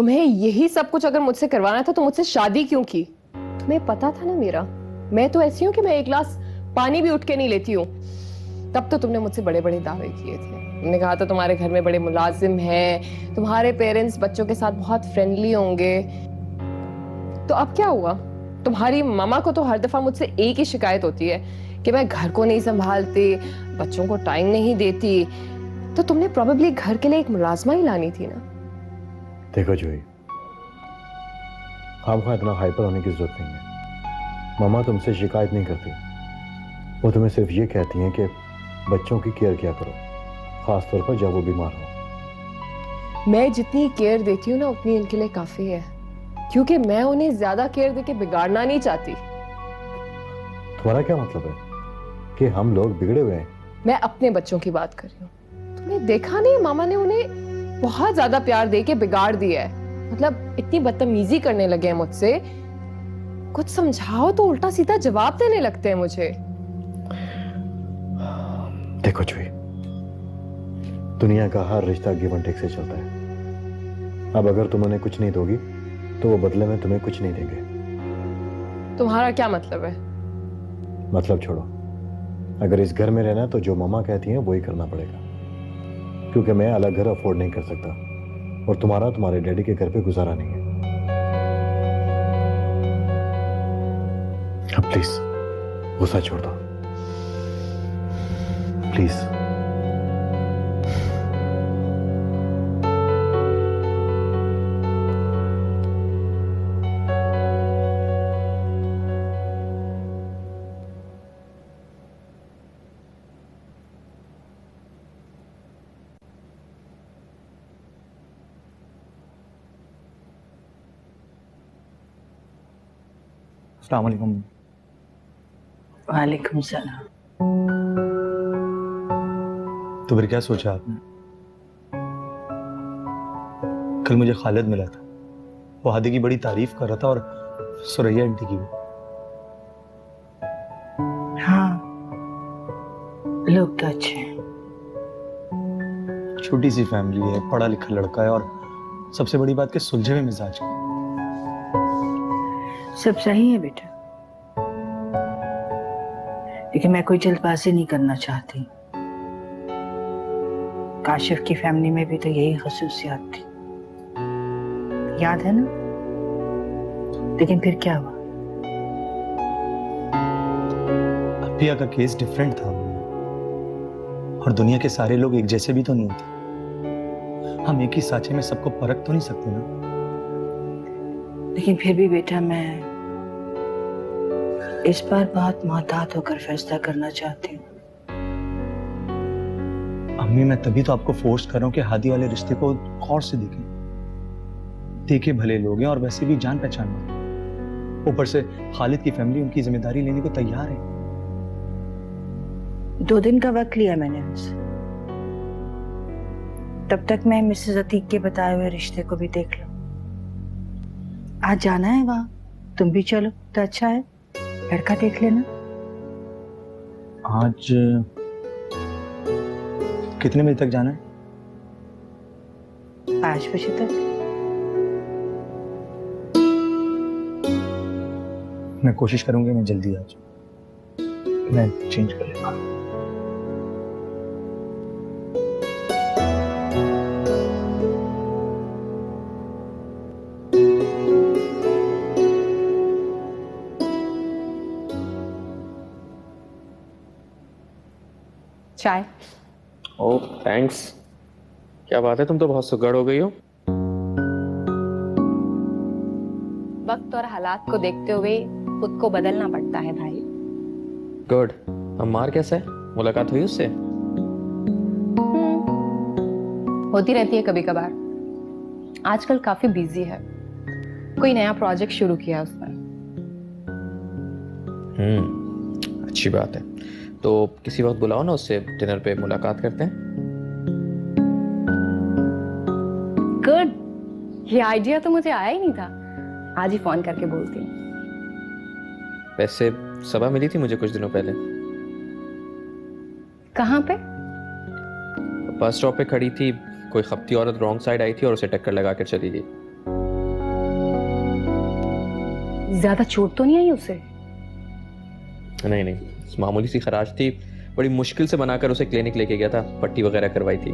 तुम्हें यही सब कुछ अगर मुझसे करवाना था तो मुझसे शादी क्यों की? तुम्हें पता था ना मेरा, मैं तो ऐसी हूँ कि मैं एक गिलास पानी भी उठ के नहीं लेती हूँ। तब तो तुमने मुझसे बड़े बड़े दावे किए थे। तुमने कहा था तुम्हारे घर में बड़े मुलाजिम हैं, तुम्हारे पेरेंट्स बच्चों के साथ बहुत फ्रेंडली होंगे। तो अब क्या हुआ? तुम्हारी मामा को तो हर दफा मुझसे एक ही शिकायत होती है कि मैं घर को नहीं संभालती, बच्चों को टाइम नहीं देती। तो तुमने प्रोबेबली घर के लिए एक मुलाजमा ही लानी थी ना। देखो जूही, आपको इतना हाइपर होने की जरूरत नहीं है। मामा तुमसे शिकायत नहीं करती, वो तुम्हें सिर्फ ये कहती हैं कि बच्चों की केयर किया करो, खास तौर पर जब वो बीमार हो। मैं जितनी केयर देती हूँ ना उतनी इनके लिए काफी है, क्योंकि मैं उन्हें ज्यादा केयर देके बिगाड़ना नहीं चाहती। तुम्हारा क्या मतलब है कि हम लोग बिगड़े हुए हैं? मैं अपने बच्चों की बात कर रही हूँ। तुमने देखा नहीं, मामा ने उन्हें बहुत ज्यादा प्यार देके बिगाड़ दिया है। मतलब इतनी बदतमीजी करने लगे हैं मुझसे, कुछ समझाओ तो उल्टा सीधा जवाब देने लगते हैं मुझे। देखो जूही, दुनिया का हर रिश्ता गिव एंड टेक से चलता है। अब अगर तुम उन्हें कुछ नहीं दोगी तो वो बदले में तुम्हें कुछ नहीं देंगे। तुम्हारा क्या मतलब है? मतलब छोड़ो, अगर इस घर में रहना है तो जो मामा कहती हैं वही करना पड़ेगा, क्योंकि मैं अलग घर अफोर्ड नहीं कर सकता और तुम्हारा तुम्हारे डैडी के घर पे गुजारा नहीं है। अब प्लीज गुस्सा छोड़ दो, प्लीज। अस्सलाम वालेकुम। वालेकुम सलाम। तो फिर क्या सोचा आपने? कल मुझे खालिद मिला था, वो हादी की बड़ी तारीफ कर रहा था और सुरैया आंटी की भी। हाँ, लोग तो अच्छे हैं। छोटी सी फैमिली है, पढ़ा लिखा लड़का है और सबसे बड़ी बात कि सुलझे हुए मिजाज का। सब सही है बेटा, लेकिन मैं कोई जल्दबाजी नहीं करना चाहती। काशिफ की फैमिली में भी तो यही खसूसियात थी, याद है ना? लेकिन फिर क्या हुआ? अभिया का केस डिफरेंट था और दुनिया के सारे लोग एक जैसे भी तो नहीं होते। हम एक ही सांचे में सबको परख तो नहीं सकते ना। लेकिन फिर भी बेटा, मैं इस बार बहुत मोहतात होकर फैसला करना चाहती हूँ। अम्मी, मैं तभी तो आपको फोर्स कर रहा हूँ कि हादी वाले रिश्ते को गौर से देखें। देखे भले लोग हैं और वैसे भी जान पहचान वाले। ऊपर से खालिद की फैमिली उनकी जिम्मेदारी लेने को तैयार है। 2 दिन का वक्त लिया मैंने उनसे, तब तक मैं मिसेस अतीक के बताए हुए रिश्ते को भी देख लूं। आज जाना है वहां, तुम भी चलो तो अच्छा है, लड़का देख लेना। आज कितने बजे तक जाना है? 5 बजे तक। मैं कोशिश करूंगी मैं जल्दी आ जाऊं। मैं चेंज कर लेता हूं। चाय। ओह थैंक्स। क्या बात है, तुम तो बहुत सुगड़ हो गई हो। वक्त और हालात को देखते हुए खुद को बदलना पड़ता है भाई। गुड। अम्मार कैसा है? मुलाकात हुई उससे? होती रहती है कभी कभार। आजकल काफी बिजी है, कोई नया प्रोजेक्ट शुरू किया उसने। अच्छी बात है। तो किसी वक्त बुलाओ ना उससे, डिनर पे मुलाकात करते हैं। गुड, ये आइडिया तो मुझे आया ही नहीं था। आज ही फोन करके बोलती हूँ। वैसे सबा मिली थी मुझे कुछ दिनों पहले। कहाँ पे? बस स्टॉप पे खड़ी थी, कोई खपती औरत रॉन्ग साइड आई थी और उसे टक्कर लगा कर चली गई। ज्यादा चोट तो नहीं आई उसे? नहीं नहीं, मामूली सी खराश थी, बड़ी मुश्किल से बनाकर उसे क्लिनिक लेके गया था, पट्टी वगैरह करवाई थी।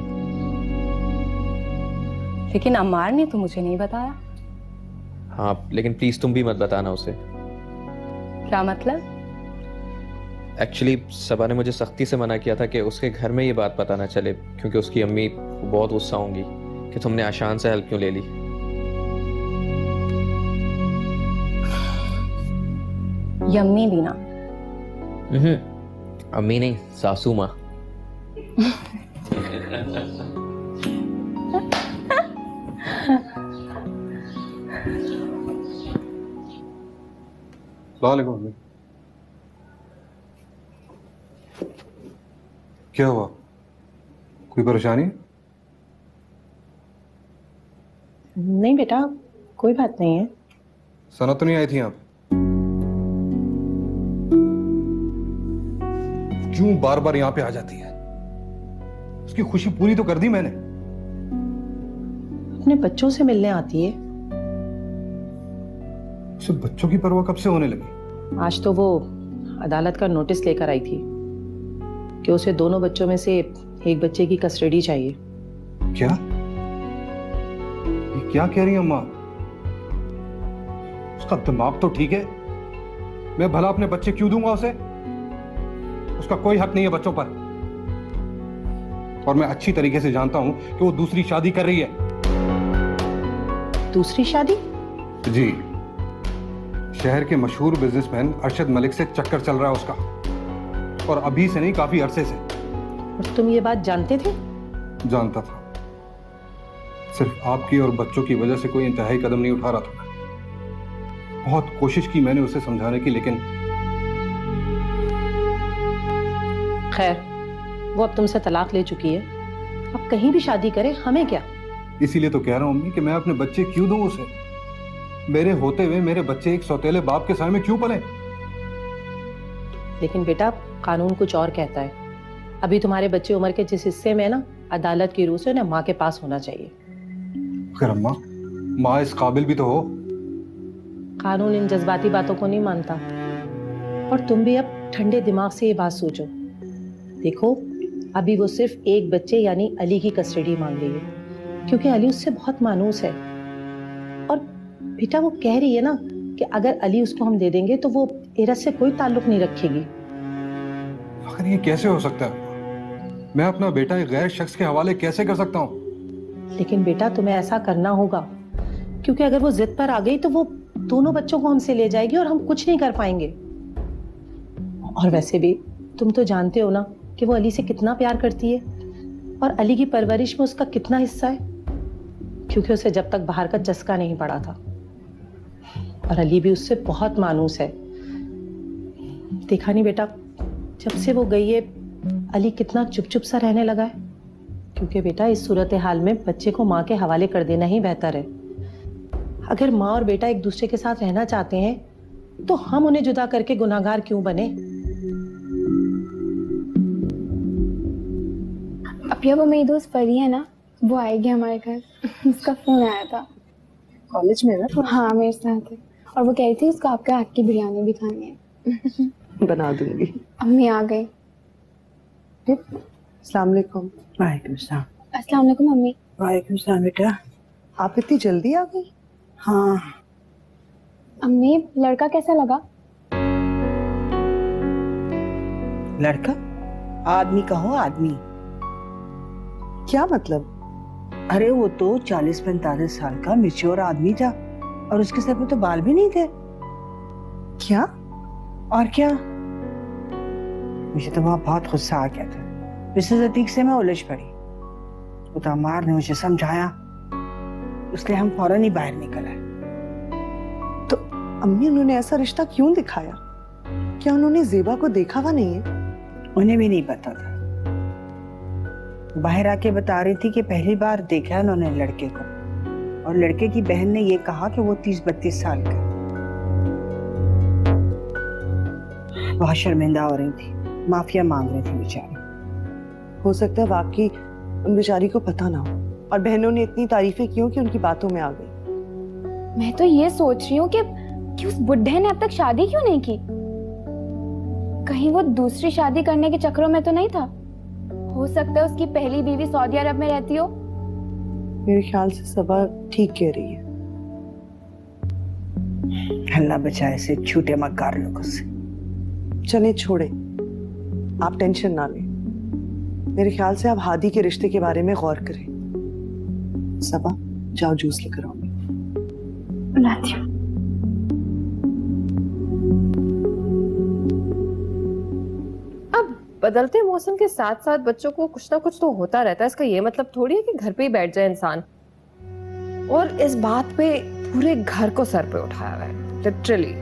लेकिन अम्मार ने तो मुझे नहीं बताया। हाँ लेकिन प्लीज तुम भी मत बताना उसे। क्या मतलब? एक्चुअली सबा ने मुझे सख्ती से मना किया था कि उसके घर में ये बात पता ना चले, क्योंकि उसकी अम्मी बहुत गुस्सा होंगी कि तुमने आशान से हेल्प क्यों ले ली। यम्मी भी ना। अम्मी नहीं, सासू माँ। वालेकुम। क्या हुआ, कोई परेशानी? नहीं बेटा, कोई बात नहीं है। सना तो नहीं आई थी आप? क्यों बार बार यहां पे आ जाती है? उसकी खुशी पूरी तो कर दी मैंने। अपने बच्चों से मिलने आती है। उसे बच्चों की परवाह कब से होने लगी? आज तो वो अदालत का नोटिस लेकर आई थी कि उसे दोनों बच्चों में से एक बच्चे की कस्टडी चाहिए। क्या? ये क्या कह रही है अम्मा? उसका दिमाग तो ठीक है। मैं भला अपने बच्चे क्यों दूंगा उसे? उसका कोई हक नहीं है बच्चों पर। और मैं अच्छी तरीके से जानता हूं कि वो दूसरी शादी कर रही है। दूसरी शादी? जी, शहर के मशहूर बिजनेसमैन अरशद मलिक से चक्कर चल रहा है उसका, और अभी से नहीं, काफी अरसे से। और तुम ये बात जानते थे? जानता था, सिर्फ आपकी और बच्चों की वजह से कोई इंतहाई कदम नहीं उठा रहा था। बहुत कोशिश की मैंने उसे समझाने की, लेकिन खैर, वो अब तुमसे तलाक ले चुकी है। अब कहीं भी शादी करे, हमें क्या। इसीलिए तो कह रहा हूं अम्मी कि मैं अपने बच्चे क्यों दूं उसे। मेरे होते हुए मेरे बच्चे एक सौतेले बाप के साय में क्यों पले? लेकिन बेटा, कानून कुछ और कहता है। अभी तुम्हारे बच्चे उम्र के जिस हिस्से में है ना, अदालत की रूह से उन्हें माँ के पास होना चाहिए। फिर अम्मा, माँ इस काबिल भी तो हो। कानून इन जज्बाती बातों को नहीं मानता। और तुम भी अब ठंडे दिमाग से ये बात सोचो। देखो, अभी वो सिर्फ एक बच्चे यानी अली की कस्टडी मांग रही है, क्योंकि अली उससे बहुत मानूस है। और बेटा, वो कह रही है ना कि अगर अली उसको हम दे देंगे तो वो इरत से कोई ताल्लुक नहीं रखेगी। आखिर ये कैसे हो सकता है? मैं अपना बेटा एक गैर शख्स के हवाले कैसे कर सकता हूँ? लेकिन बेटा, तुम्हें ऐसा करना होगा, क्योंकि अगर वो जिद पर आ गई तो वो दोनों बच्चों को हमसे ले जाएगी और हम कुछ नहीं कर पाएंगे। और वैसे भी तुम तो जानते हो ना कि वो अली से कितना प्यार करती है, और अली की परवरिश में उसका कितना हिस्सा है, क्योंकि उसे जब तक बाहर का चस्का नहीं पड़ा था। और अली भी उससे बहुत मानूस है। देखा नहीं बेटा, जब से वो गई है अली कितना चुप चुप सा रहने लगा है। क्योंकि बेटा, इस सूरत हाल में बच्चे को माँ के हवाले कर देना ही बेहतर है। अगर माँ और बेटा एक दूसरे के साथ रहना चाहते हैं तो हम उन्हें जुदा करके गुनाहगार क्यों बने? अपिया, वो मेरी दोस्त परी है ना, वो आएगी हमारे घर। उसका फोन आया था। कॉलेज में ना? हाँ, मेरे साथ है। और वो कह रही थी उसको आपके हाथ की बिरयानी भी खानी है। बना दूंगी। अम्मी आ गई। अस्सलाम वालेकुम। वालेकुम सलाम। अस्सलाम वालेकुम अम्मी। वालेकुम सलाम बेटा। आप इतनी जल्दी आ गई? हाँ, अम्मी, लड़का कैसा लगा? लड़का? आदमी कहो आदमी। क्या मतलब? अरे वो तो 40-45 साल का मैच्योर आदमी था, और उसके सर पे तो बाल भी नहीं थे। क्या? और क्या, मुझे तो वहाँ बहुत गुस्सा आ गया था। मिसेस अतीक से मैं उलझ पड़ी। वो तो अम्मार ने मुझे समझाया, इसलिए हम फौरन ही बाहर निकल आए। तो अम्मी, उन्होंने ऐसा रिश्ता क्यों दिखाया? क्या उन्होंने जेबा को देखा हुआ नहीं है? उन्हें भी नहीं पता था। बाहर आके बता रही थी कि पहली बार देखा है उन्होंने लड़के को, और लड़के की बहन ने ये कहा कि वो 30-32 साल का। बहुत शर्मिंदा हो रही थी, माफिया मांग रही थी बेचारी। हो सकता है वाकई उन बेचारी को पता ना हो, और बहनों ने इतनी तारीफें क्यों कि उनकी बातों में आ गई। मैं तो ये सोच रही हूँ कि कि उस बुढ़े ने अब तक शादी क्यों नहीं की। कहीं वो दूसरी शादी करने के चक्करों में तो नहीं था। हो सकता है उसकी पहली बीवी सऊदी अरब में रहती हो। मेरे ख्याल से सबा ठीक कह रही है। अल्लाह बचाए से छूटे मक्कार लोगों से। चले छोड़े, आप टेंशन ना लें। मेरे ख्याल से आप हादी के रिश्ते के बारे में गौर करें। सबा जाओ जूस लेकर आओ। बुलाती हूँ। अब बदलते मौसम के साथ साथ बच्चों को कुछ ना कुछ तो होता रहता है। इसका ये मतलब थोड़ी है कि घर पे ही बैठ जाए इंसान। और इस बात पे पूरे घर को सर पे उठाया हुआ है लिटरली।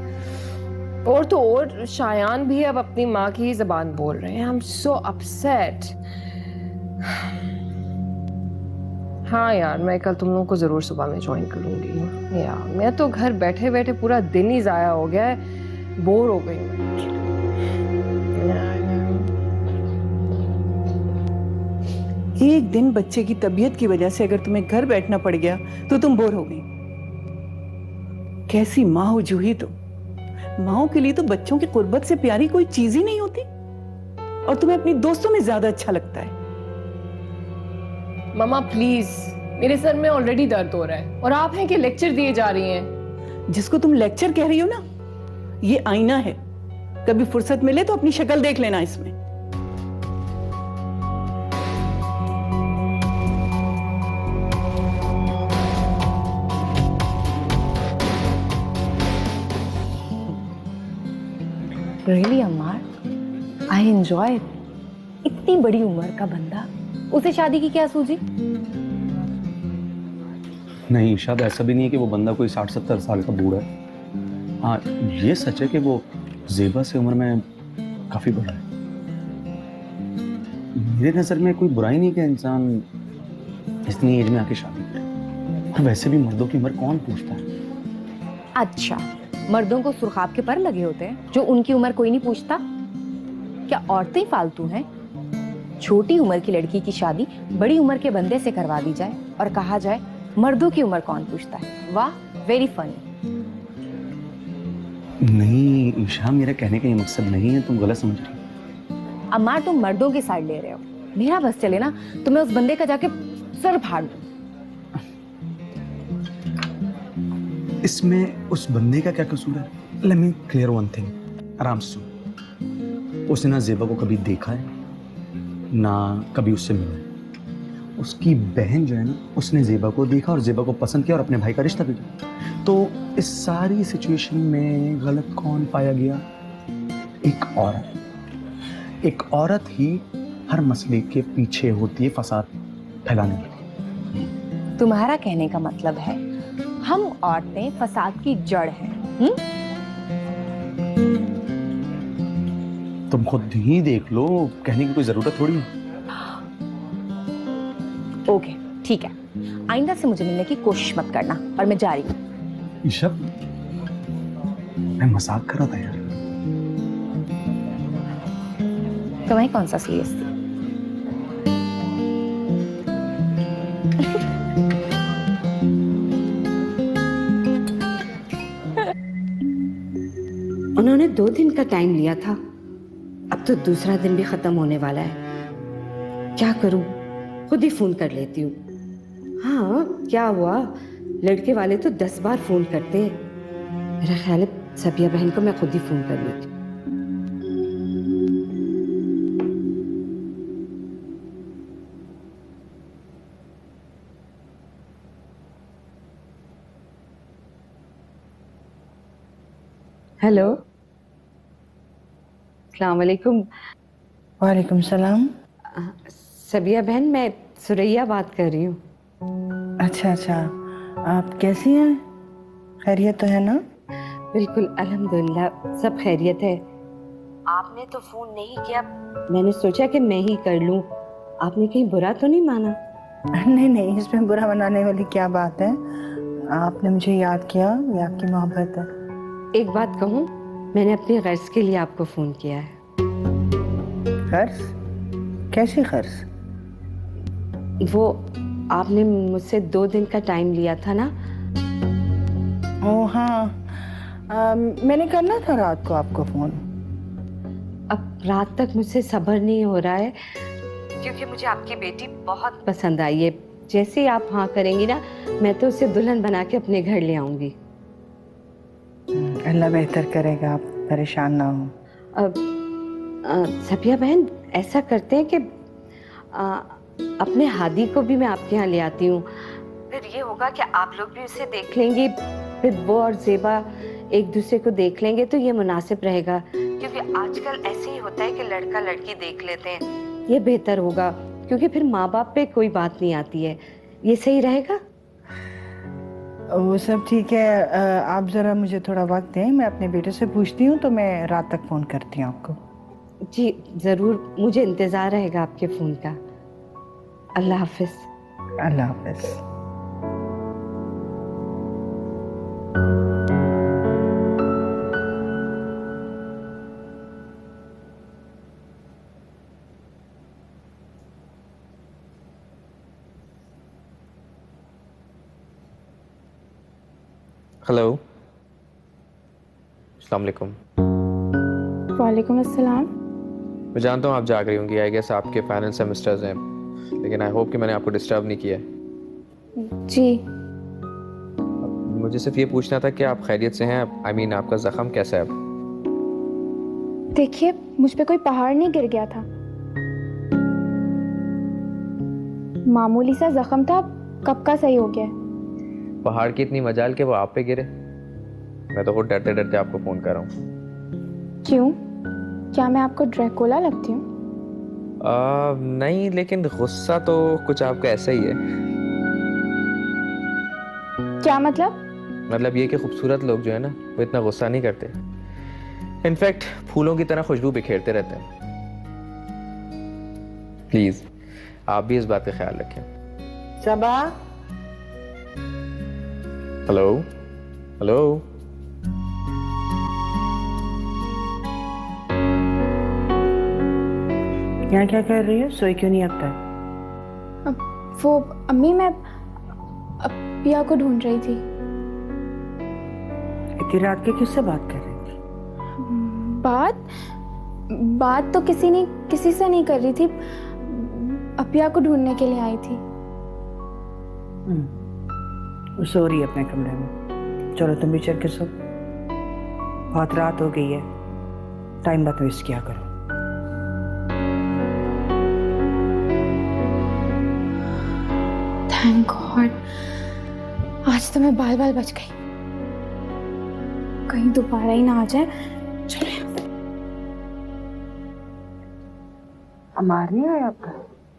और तो और शायान भी अब अपनी माँ की ही ज़बान बोल रहे हैं। I am so upset. हाँ यार, मैं कल तुम लोगों को जरूर सुबह में ज्वाइन करूंगी। यार मैं तो घर बैठे बैठे पूरा दिन ही जाया हो गया है। बोर हो गई मैं। एक दिन बच्चे की तबीयत की वजह से अगर तुम्हें घर बैठना पड़ गया तो तुम बोर हो गई। कैसी माँ हो जूही तुम। माओ के लिए तो बच्चों की कुर्बत से प्यारी कोई चीज ही नहीं होती। और तुम्हें अपनी दोस्तों में ज्यादा अच्छा लगता है। मम्मा प्लीज, मेरे सर में ऑलरेडी दर्द हो रहा है और आप हैं कि लेक्चर दिए जा रही हैं। जिसको तुम लेक्चर कह रही हो ना, ये आईना है। कभी फुर्सत मिले तो अपनी शक्ल देख लेना इसमें। Really Ammar, I enjoy. इतनी बड़ी उम्र का बंदा, उसे शादी की क्या सूझी? नहीं शायद ऐसा भी नहीं है कि वो बंदा कोई 60-70 साल का बूढ़ा है। हाँ ये सच है कि वो ज़ेबा से उम्र में काफी बड़ा है। मेरे नजर में कोई बुराई नहीं कि इंसान इतनी एज में आके शादी करे। और वैसे भी मर्दों की उम्र कौन पूछता है। अच्छा, मर्दों को सुर्खाब के पर लगे होते हैं जो उनकी उम्र कोई नहीं पूछता। क्या औरतें ही फालतू हैं? छोटी उम्र की लड़की की शादी बड़ी उम्र के बंदे से करवा दी जाए और कहा जाए मर्दों की उम्र कौन पूछता है। वाह, वेरी फनी। नहीं ईशा, मेरा कहने का ये मकसद नहीं है, तुम गलत समझ रही हो। अम्मार, तुम मर्दों की साइड ले रहे हो। मेरा बस चले ना तो मैं उस बंदे का जाके सर फाड़ दूं। इसमें उस बंदे का क्या कसूर है? Let me clear one thing, आराम से सुन। उसने ना ज़ेबा को कभी देखा है ना कभी उससे मिला है। उसकी बहन जो है ना, उसने ज़ेबा को देखा और ज़ेबा को पसंद किया और अपने भाई का रिश्ता भेजा। तो इस सारी सिचुएशन में गलत कौन पाया गया? एक औरत। एक औरत ही हर मसले के पीछे होती है फसाद फैलाने वाली। तुम्हारा कहने का मतलब है हम औरतें फसाद की जड़ हैं? तुम खुद ही देख लो, कहने की कोई जरूरत थोड़ी है। ओके ठीक है, आइंदा से मुझे मिलने की कोशिश मत करना और मैं जा रही हूँ। ईशा, मैं मजाक कर रहा था यार। तुम्हें कौन सा सीरियस थी? उन्होंने 2 दिन का टाइम लिया था, अब तो दूसरा दिन भी खत्म होने वाला है। क्या करूं, खुद ही फोन कर लेती हूँ। हाँ क्या हुआ, लड़के वाले तो 10 बार फोन करते हैं। मेरा ख्याल है सबिया बहन को मैं खुद ही फोन कर लेती हूँ। हेलो, अस्सलाम वालेकुम। वालेकुम सलाम। सबिया बहन, मैं सुरैया बात कर रही हूँ। अच्छा अच्छा, आप कैसी हैं? खैरियत तो है ना? बिल्कुल अल्हम्दुलिल्लाह, सब खैरियत है। आपने तो फोन नहीं किया, मैंने सोचा कि मैं ही कर लूं। आपने कहीं बुरा तो नहीं माना? नहीं नहीं, इसमें बुरा मनाने वाली क्या बात है। आपने मुझे याद किया, ये आपकी मोहब्बत है। एक बात कहूँ, मैंने अपनी गर्ज के लिए आपको फोन किया है। गर्ज? कैसी गर्ज? वो आपने मुझसे 2 दिन का टाइम लिया था ना। ओ हाँ, मैंने करना था रात को आपको फोन। अब रात तक मुझसे सब्र नहीं हो रहा है, क्योंकि मुझे आपकी बेटी बहुत पसंद आई है। जैसे ही आप हाँ करेंगी ना, मैं तो उसे दुल्हन बना के अपने घर ले आऊंगी। अल्लाह बेहतर करेगा, आप परेशान ना हो। अब सफिया बहन, ऐसा करते हैं कि अपने हादी को भी मैं आपके यहाँ ले आती हूँ। फिर ये होगा कि आप लोग भी उसे देख लेंगे, फिर वो और जेबा एक दूसरे को देख लेंगे, तो ये मुनासिब रहेगा। क्योंकि आजकल ऐसे ही होता है कि लड़का लड़की देख लेते हैं, ये बेहतर होगा, क्योंकि फिर माँ बाप पे कोई बात नहीं आती है। ये सही रहेगा? वो सब ठीक है, आप जरा मुझे थोड़ा वक्त दें, मैं अपने बेटे से पूछती हूँ, तो मैं रात तक फोन करती हूँ आपको। जी जरूर, मुझे इंतजार रहेगा आपके फोन का। अल्लाह हाफिज। अल्लाह हाफिज। हेलो, अस्सलाम वालेकुम। वालेकुम अस्सलाम। मैं जानता हूँ आप जाग रही होंगी, आई गेस आपके फाइनल सेमेस्टर्स हैं, लेकिन आई होप कि मैंने आपको डिस्टर्ब नहीं किया है। जी मुझे सिर्फ ये पूछना था कि आप खैरियत से हैं? आई मीन आपका जख्म कैसा है अब? देखिए, मुझ पे कोई पहाड़ नहीं गिर गया था, मामूली सा जख्म था, कब का सही हो गया है। पहाड़ की इतनी मजाल कि वो आप पे गिरे? मैं तो खुद डरते डरते आपको फोन कर रहा हूँ। क्यों, क्या मैं आपको ड्रैकुला लगती हूँ? नहीं, लेकिन गुस्सा तो कुछ आपका ऐसा ही है। क्या मतलब? मतलब ये कि खूबसूरत लोग जो है ना, वो इतना गुस्सा नहीं करते। इनफैक्ट फूलों की तरह खुशबू बिखेरते रहते हैं। प्लीज आप भी इस बात का ख्याल रखें। सबा, हेलो हेलो, यहाँ क्या कर रही हो? सोई क्यों नहीं अब तक? वो अम्मी, मैं पिया को ढूंढ रही थी। इतनी रात के किससे बात कर रही थी? बात तो किसी से नहीं कर रही थी, अपिया को ढूंढने के लिए आई थी। वो सो रही है अपने कमरे में। चलो तुम भी चल के सो, बहुत रात हो गई है, टाइम मत वेस्ट किया करो। थैंक गॉड, आज तो मैं बाल बाल बच गई, कहीं दोबारा ही ना आ जाए। चलो यहाँ से। अमार नहीं आया आपका?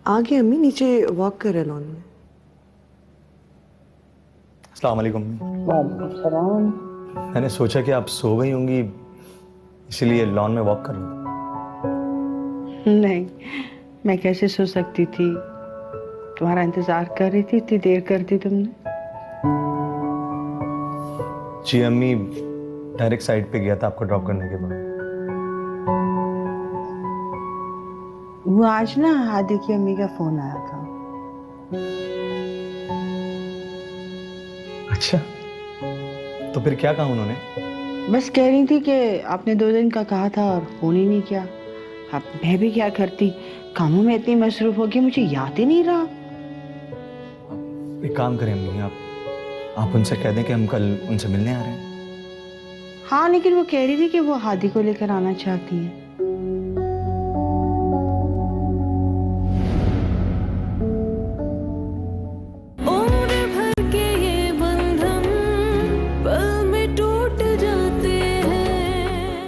आगे अम्मी नीचे वॉक कर रहे लॉन में। अस्सलाम वालेकुम। वालेकुम सलाम। मैंने सोचा कि आप सो गई होंगी, इसीलिए लॉन में वॉक कर लूं। नहीं, मैं कैसे सो सकती थी, तुम्हारा इंतजार कर रही थी, इतनी देर कर दी तुमने। जी अम्मी, डायरेक्ट साइड पे गया था आपको ड्रॉप करने के बाद। वो आज ना हादी की अम्मी का फोन आया था। अच्छा, तो फिर क्या कहा उन्होंने? बस कह रही थी कि आपने 2 दिन का कहा था और फोन ही नहीं किया। अब मैं भी क्या करती, कामों में इतनी मसरूफ हो गई, मुझे याद ही नहीं रहा। एक काम करें अम्मी, आप उनसे कह दें कि हम कल उनसे मिलने आ रहे हैं। हाँ, लेकिन वो कह रही थी कि वो हादी को लेकर आना चाहती है।